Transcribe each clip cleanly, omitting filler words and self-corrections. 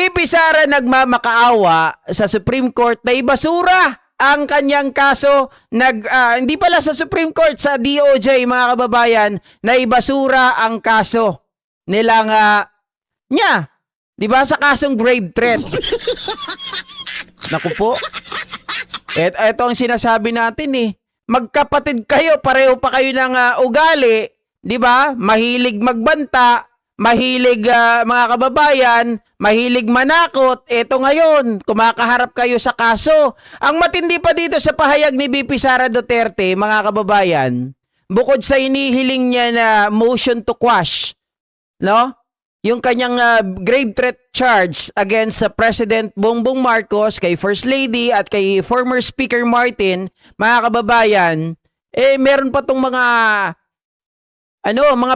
VP Sara nagmamakaawa sa Supreme Court na ibasura ang kanyang kaso. Hindi pala sa Supreme Court, sa DOJ, mga kababayan, na ibasura ang kaso nilang niya. Di ba? Sa kasong grave threat. Naku po. Ito ang sinasabi natin eh. Magkapatid kayo, pareho pa kayo ng ugali. Di ba? Mahilig magbanta, mahilig mga kababayan, mahilig manakot. Ito ngayon, kumakaharap kayo sa kaso. Ang matindi pa dito sa pahayag ni VP Sara Duterte, mga kababayan, bukod sa inihiling niya na motion to quash, no? Yung kanyang grave threat charge against President Bongbong Marcos, kay First Lady at kay former Speaker Martin, mga kababayan, meron pa tong mga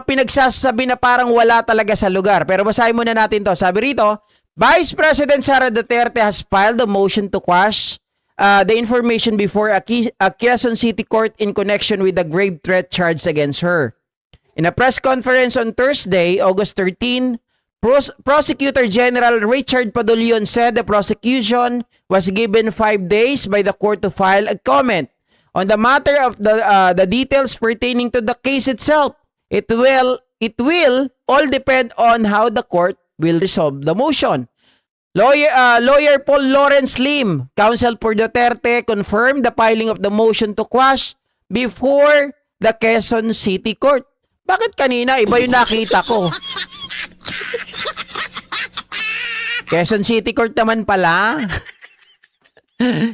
pinagsasabi na parang wala talaga sa lugar. Pero basahin muna natin to. Sabi rito, Vice President Sara Duterte has filed a motion to quash the information before a Quezon City Court in connection with the grave threat charged against her. In a press conference on Thursday, August 13, Prosecutor General Richard Padulyon said the prosecution was given 5 days by the court to file a comment on the matter of the details pertaining to the case itself. It will all depend on how the court will resolve the motion. Lawyer Paul Lawrence Lim, counsel for Duterte, confirmed the filing of the motion to quash before the Quezon City Court. Bakit kanina iba yung nakita ko? Quezon City Court naman pala.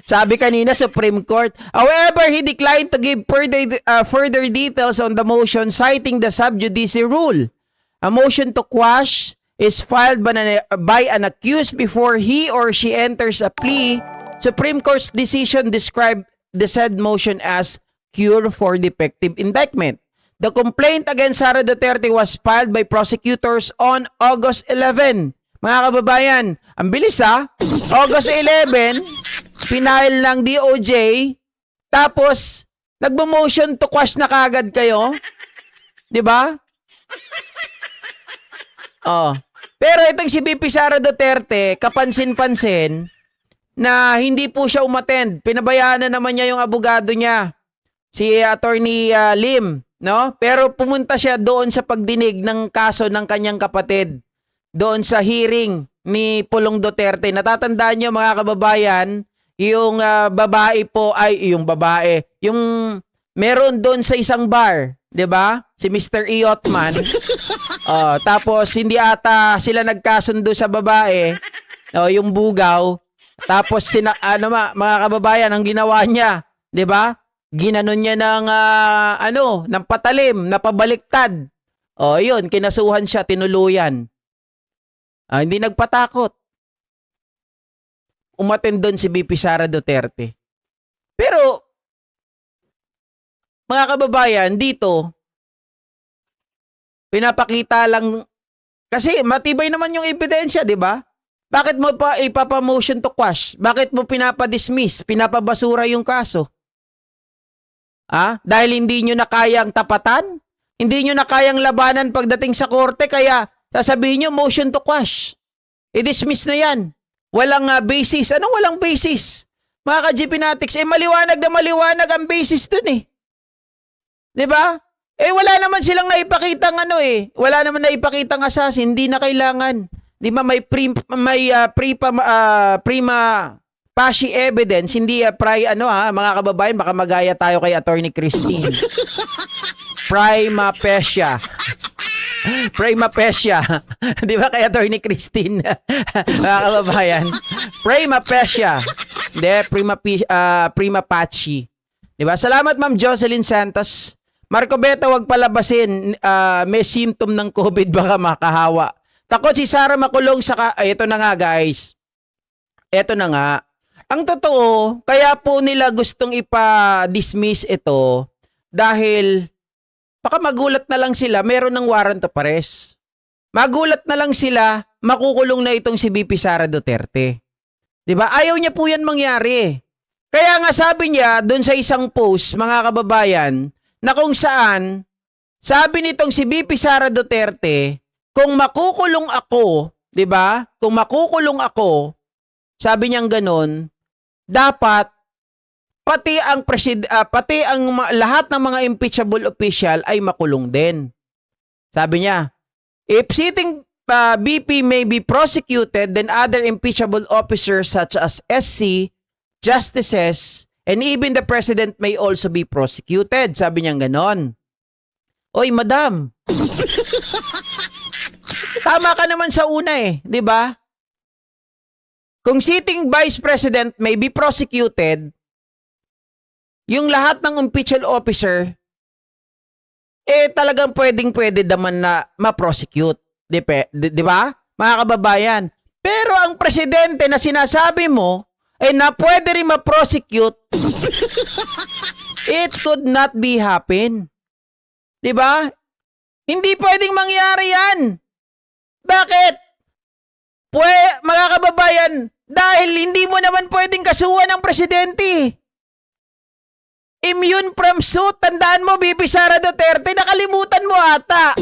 Sabi kanina, Supreme Court. However, he declined to give further details on the motion, citing the sub judice rule. A motion to quash is filed by an accused before he or she enters a plea. Supreme Court's decision described the said motion as cure for defective indictment. The complaint against Sara Duterte was filed by prosecutors on August 11. Mga kababayan, ang bilis August 11, pinail ng DOJ, tapos nagmo-motion to quash na kagad kayo. 'Di ba? Pero itong si VP Sara Duterte, kapansin-pansin na hindi po siya umattend. Pinabayaan na naman niya yung abogado niya, si Attorney Lim, no? Pero pumunta siya doon sa pagdinig ng kaso ng kanyang kapatid, doon sa hearing ni Pulong Duterte. Natatandaan niyo, mga kababayan, yung yung meron doon sa isang bar, 'di ba? Si Mr. Iotman. Tapos hindi ata sila nagkasundo sa babae, yung bugaw. Tapos mga kababayan, ang ginawa niya, 'di ba? Ginanon niya ng ng patalim, napabaliktad. Yun, kinasuhan siya, tinuluyan. Hindi nagpatakot. Umattend doon si VP Sara Duterte. Pero, mga kababayan, dito, pinapakita lang, kasi matibay naman yung ebidensya, di ba? Bakit mo pa ipapamotion to quash? Bakit mo pinapadismiss, pinapabasura yung kaso? Dahil hindi nyo na kayang tapatan? Hindi nyo na kayang labanan pagdating sa korte, kaya sasabihin nyo, motion to quash. I-dismiss na yan. Walang basis. Anong walang basis? Mga ka-GP Natics, maliwanag na maliwanag ang basis dun eh. Diba? Wala naman silang naipakitang wala naman naipakitang assassin. Hindi na kailangan. Di ba may prima facie evidence. Hindi mga kababayan, baka magaya tayo kay Attorney Christine. Prima facie. Prima facie. Di ba kay Attorney Christine? Mga kababayan. Prima facie. Hindi, prima facie. Di ba? Salamat, Ma'am Jocelyn Santos. Marco Beta, wag palabasin. May symptom ng COVID, baka makahawa. Takot si Sara makulong sa... ito na nga, guys. Ito na nga. Ang totoo, kaya po nila gustong ipa-dismiss ito dahil baka magulat na lang sila, meron ng warrant of arrest. Magulat na lang sila, makukulong na itong si VP Sara Duterte. 'Di ba? Ayaw niya po 'yan mangyari. Kaya nga sabi niya doon sa isang post, mga kababayan, na kung saan sabi nitong si VP Sara Duterte, kung makukulong ako 'Di ba? Kung makukulong ako, sabi niyang ganun, dapat pati ang lahat ng mga impeachable official ay makulong din. Sabi niya, if sitting BP may be prosecuted, then other impeachable officers such as SC, justices, and even the president may also be prosecuted. Sabi niya ganon. Oy, madam. Tama ka naman sa una eh, di ba? Kung sitting vice president may be prosecuted, yung lahat ng impeachable officer, talagang pwede naman na ma-prosecute. Di ba? Mga kababayan. Pero ang presidente na sinasabi mo, na pwede rin ma-prosecute, it could not be happen. Di ba? Hindi pwedeng mangyari yan. Bakit? Mga kababayan, dahil hindi mo naman pwedeng kasuhan ng presidente. Immune from suit. Tandaan mo, BP Sara Duterte, nakalimutan mo ata.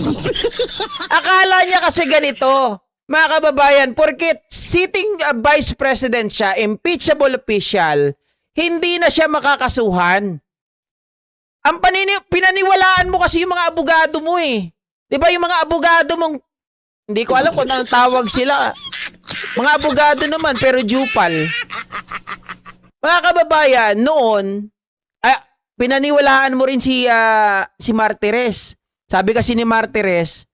Akala niya kasi ganito, mga kababayan, porket sitting vice president siya, impeachable official, hindi na siya makakasuhan. Ang pinaniwalaan mo kasi yung mga abogado mo eh. Di ba yung mga abogado mong, hindi ko alam kung anong tawag sila. Mga abogado naman, pero jupal. Mga kababayan, noon, pinaniwalaan mo rin si Martires. Sabi kasi ni Martires,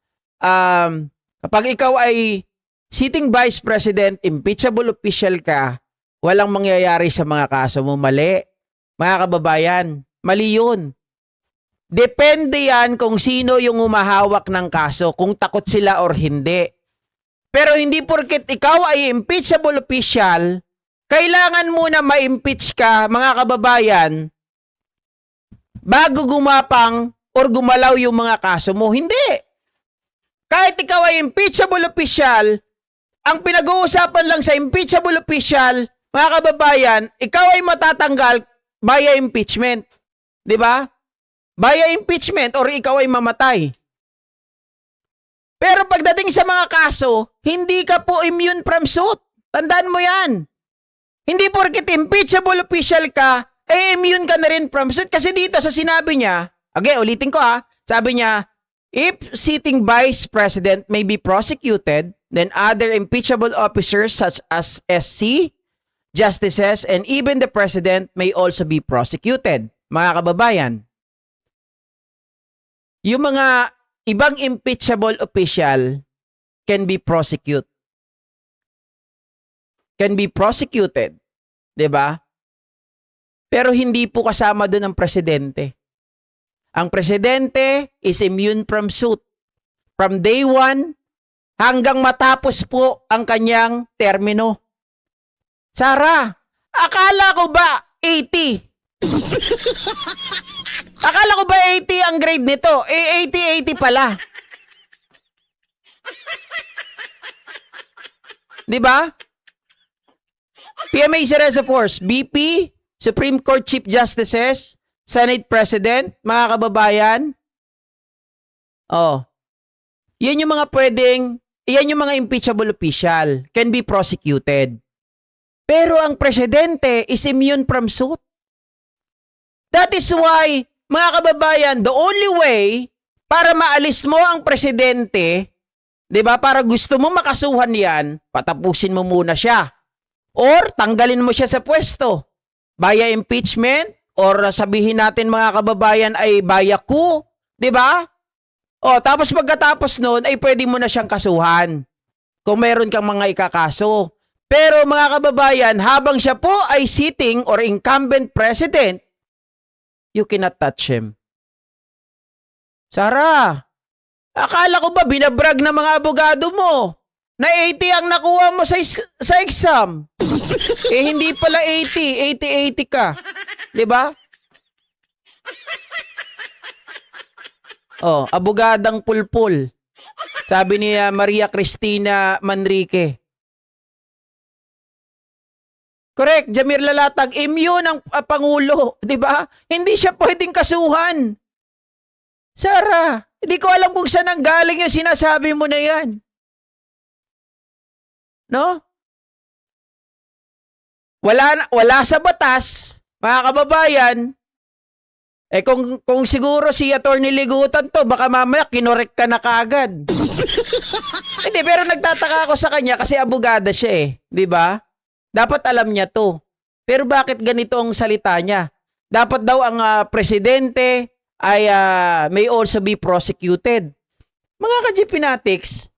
kapag ikaw ay sitting vice president, impeachable official ka, walang mangyayari sa mga kaso mo. Mali. Mga kababayan, mali yun. Depende yan kung sino yung humahawak ng kaso, kung takot sila or hindi. Pero hindi porket ikaw ay impeachable official, kailangan muna ma-impeach ka, mga kababayan, bago gumapang or gumalaw yung mga kaso mo. Hindi. Kahit ikaw ay impeachable official, ang pinag-uusapan lang sa impeachable official, mga kababayan, ikaw ay matatanggal via impeachment. Di ba? Via impeachment or ikaw ay mamatay. Pero pagdating sa mga kaso, hindi ka po immune from suit. Tandaan mo yan. Hindi porket impeachable official ka, immune ka na rin from suit. Kasi dito sa sinabi niya, ulitin ko sabi niya, if sitting vice president may be prosecuted, then other impeachable officers such as SC, justices, and even the president may also be prosecuted. Mga kababayan, yung mga ibang impeachable official can be prosecuted. Can be prosecuted. 'Di ba? Pero hindi po kasama doon ang presidente. Ang presidente is immune from suit. From day 1 hanggang matapos po ang kanyang termino. Sara, akala ko ba 80? Akala ko ba 80 ang grade nito? 80 pala. 'Di ba? PMA Seresa Force, BP, Supreme Court Chief Justices, Senate President, mga kababayan. Yan yung mga yan yung mga impeachable official, can be prosecuted. Pero ang presidente is immune from suit. That is why, mga kababayan, the only way para maalis mo ang presidente, 'di ba? Para gusto mo makasuhan 'yan, patapusin mo muna siya. Or tanggalin mo siya sa pwesto via impeachment or sabihin natin mga kababayan ay via coup, 'di ba? Tapos pagkatapos noon ay pwede mo na siyang kasuhan kung meron kang mga ikakaso. Pero mga kababayan, habang siya po ay sitting or incumbent president, you cannot touch him. Sara, akala ko ba binabrag ng mga abogado mo na 80 ang nakuha mo sa exam? Hindi pala 80 ka. 'Di ba? Abogadang pulpul. Sabi ni Maria Cristina Manrique. Correct, Jamir Lalatag, immune ang Pangulo, 'di ba? Hindi siya pwedeng kasuhan. Sara, hindi ko alam kung saan ang galing yung sinasabi mo na 'yan. No? Wala sa batas, mga kababayan. Kung siguro si Attorney Ligutan to, baka mamaya kinorek ka na kaagad. Hindi, pero nagtataka ako sa kanya kasi abogada siya 'di ba? Dapat alam niya to. Pero bakit ganito ang salita niya? Dapat daw ang presidente ay may also be prosecuted. Mga ka-Gpnatics,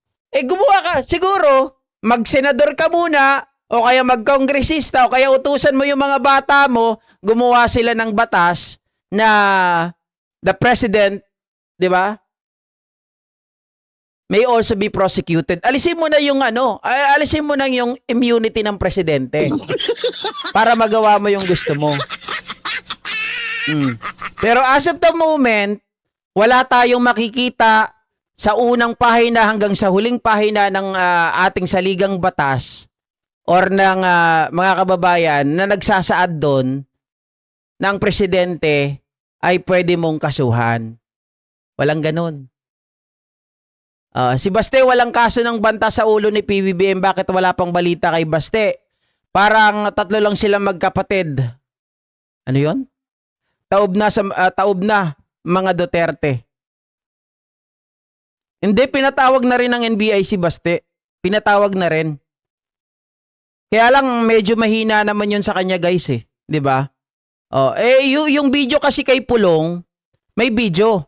gumawa ka, siguro, mag-senador ka muna, o kaya mag-kongresista, o kaya utusan mo yung mga bata mo, gumawa sila ng batas na the president, di ba, may also be prosecuted. Alisin mo na yung alisin mo na yung immunity ng presidente para magawa mo yung gusto mo. Pero as of the moment, wala tayong makikita sa unang pahina hanggang sa huling pahina ng ating saligang batas or ng mga kababayan na nagsasaad doon na ang presidente ay pwede mong kasuhan. Walang ganun. Si Baste walang kaso ng banta sa ulo ni PBBM. Bakit wala pang balita kay Baste? Parang tatlo lang silang magkapatid. Ano yon? Taob na mga Duterte. Hindi, pinatawag na rin ng NBI si Baste. Pinatawag na rin. Kaya lang medyo mahina naman yun sa kanya guys 'di ba? Yung video kasi kay Pulong, may video.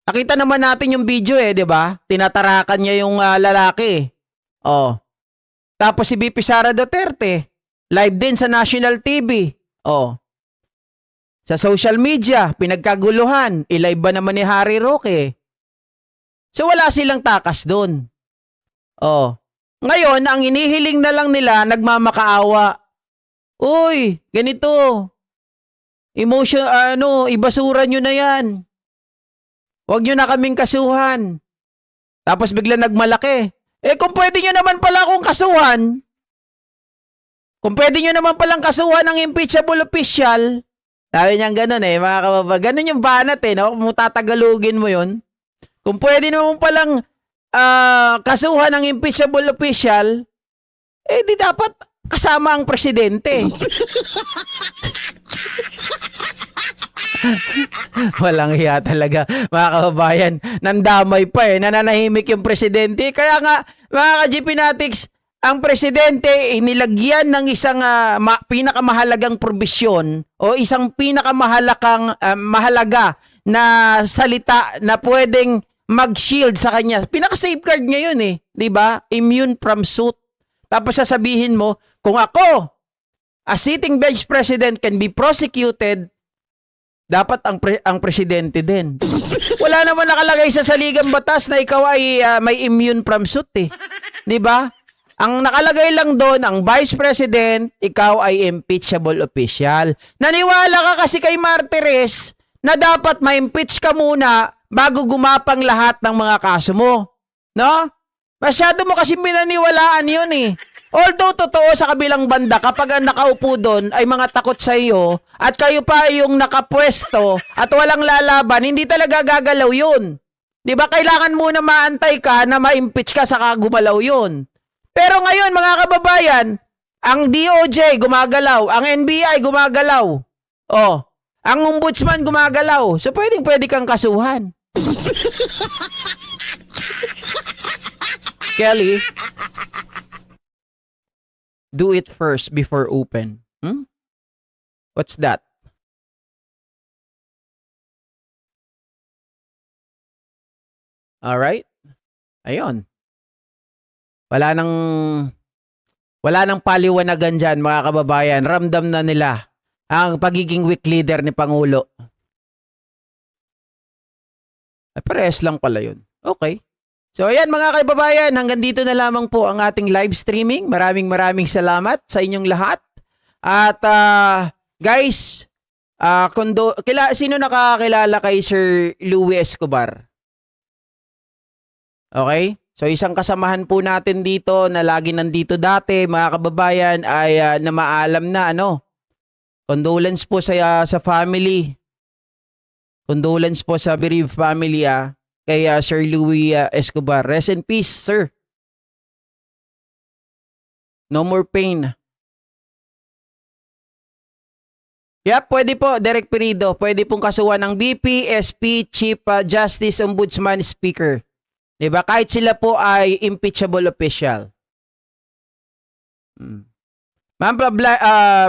Nakita naman natin yung video 'di ba? Tinatarakan niya yung lalaki. Tapos si VP Sara Duterte, live din sa national TV. Sa social media, pinagkaguluhan. I-live ba naman ni Harry Roque? So wala silang takas doon. Ngayon, ang inihiling na lang nila, nagmamakaawa. Uy, ganito. Ibasura nyo na yan. Huwag nyo na kaming kasuhan. Tapos bigla nagmalaki. Kung pwede nyo naman pala akong kasuhan, kung pwede nyo naman palang kasuhan ng impeachable official, sabi niyang ganun mga kababa. Ganun yung banat no? Kung tatagalugin mo yun. Kung pwede naman palang kasuhan ng impeachable official, di dapat kasama ang presidente. Walang hiya talaga, mga kababayan. Nandamay pa nananahimik yung presidente. Kaya nga, mga ka-Gpnatics, ang presidente inilagyan ng isang pinakamahalagang probisyon o isang mahalaga na salita na pwedeng mag-shield sa kanya. Pinaka-safeguard niya yun 'di ba? Immune from suit. Tapos sasabihin mo, kung ako, a sitting vice president can be prosecuted, dapat ang presidente din. Wala naman nakalagay sa saligang batas na ikaw ay may immune from suit 'di ba? Ang nakalagay lang doon, ang vice president, ikaw ay impeachable official. Naniwala ka kasi kay Martires na dapat ma-impeach ka muna bago gumapang lahat ng mga kaso mo. No? Masyado mo kasi pinaniwalaan yun Although totoo sa kabilang banda, kapag ang nakaupo doon ay mga takot sa iyo at kayo pa yung nakapwesto at walang lalaban, hindi talaga gagalaw yun. Di ba? Kailangan muna maantay ka na ma-impeach ka saka gumalaw yun. Pero ngayon, mga kababayan, ang DOJ gumagalaw, ang NBI gumagalaw. Ang ombudsman gumagalaw. So pwede kang kasuhan. Kelly, do it first before open. What's that? Alright? Ayun. Wala nang paliwanagan dyan, mga kababayan. Ramdam na nila ang pagiging weak leader ni Pangulo. Parehas lang pala yun. Okay. So ayan mga kababayan, hanggang dito na lamang po ang ating live streaming. Maraming salamat sa inyong lahat. At guys, sino nakakilala kay Sir Louie Escobar? Okay? So isang kasamahan po natin dito na lagi nandito dati, mga kababayan, ay na maalam na condolence po sa family. Condolence po sa bereaved family kay Sir Louie Escobar. Rest in peace, sir. No more pain. Yep, pwede po, Derek Perido. Pwede pong kasuhan ng BP, SP, Chief Justice, Ombudsman, Speaker. Diba? Kahit sila po ay impeachable official. Ma'am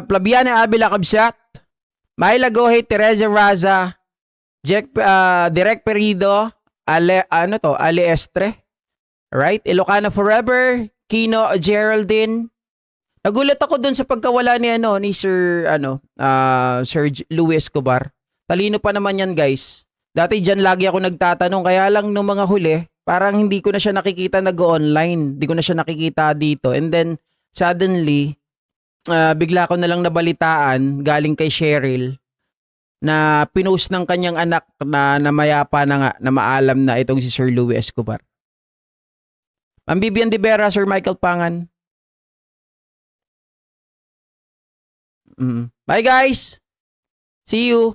Flaviana Avila Cabsat, Myla Gohe, Teresa Raza, Derek Perido, Ali Estre, right? Ilocano Forever, Kino Geraldine. Nagulat ako dun sa pagkawala ni Sir Sir Luis Escobar. Talino pa naman yan, guys. Dati diyan lagi ako nagtatanong, kaya lang nung mga huli, parang hindi ko na siya nakikita nag-online. Hindi ko na siya nakikita dito. And then suddenly, bigla ko na lang nabalitaan galing kay Cheryl na pinost ng kanyang anak na namayapa na nga, na maalam na itong si Sir Luis Escobar. Ma'am Vivian De Vera, Sir Michael Pangan. Bye guys! See you!